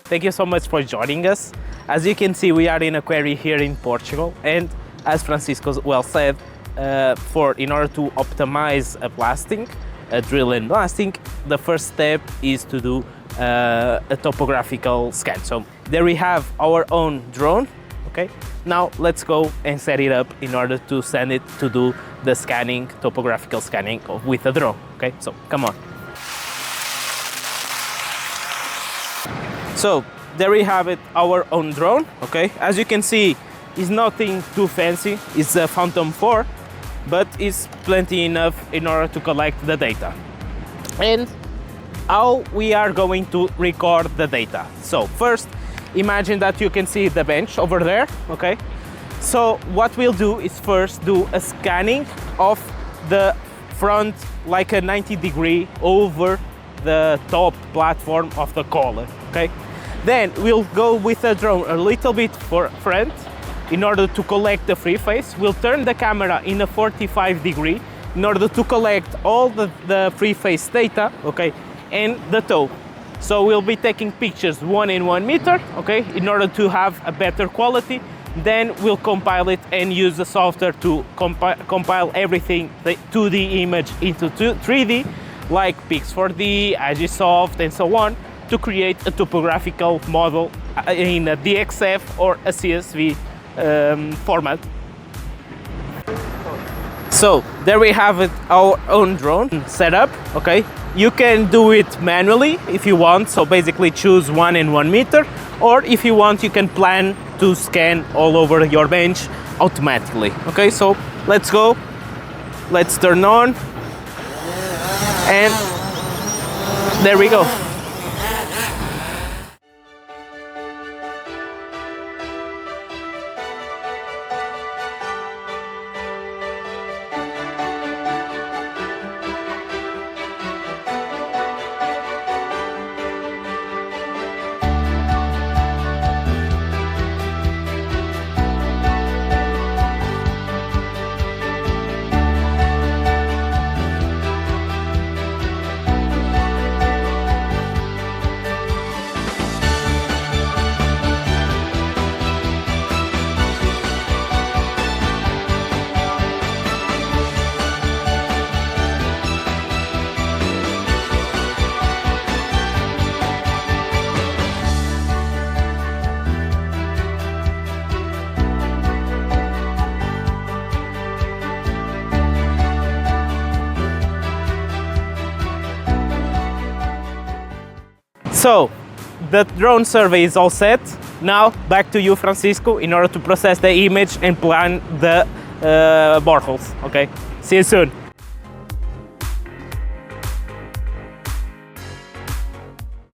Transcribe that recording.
thank you so much for joining us. As you can see, we are in a quarry here in Portugal, and as Francisco well said, in order to optimize a blasting, a drill and blasting, the first step is to do a topographical scan. So there we have our own drone. Okay, now let's go and set it up in order to send it to do the scanning, topographical scanning with a drone. Okay, so come on. So there we have it, our own drone. Okay, as you can see, it's nothing too fancy. It's a Phantom 4, but it's plenty enough in order to collect the data. And how we are going to record the data. So first, imagine that you can see the bench over there, okay? So what we'll do is first do a scanning of the front, like a 90-degree over the top platform of the collar, okay? Then we'll go with the drone a little bit for front in order to collect the free face. We'll turn the camera in a 45-degree in order to collect all the free face data, okay, and the toe. So we'll be taking pictures 1 in 1 meter, okay, in order to have a better quality. Then we'll compile it and use the software to compile everything, the 2D image into 3D, like Pix4D, Agisoft, and so on, to create a topographical model in a DXF or a CSV format. So there we have it, our own drone set up, okay? You can do it manually if you want, so basically choose 1 in 1 meter, or if you want, you can plan to scan all over your bench automatically. Okay, so let's go, let's turn on, and there we go. So the drone survey is all set. Now back to you, Francisco, in order to process the image and plan the boreholes. Okay, see you soon.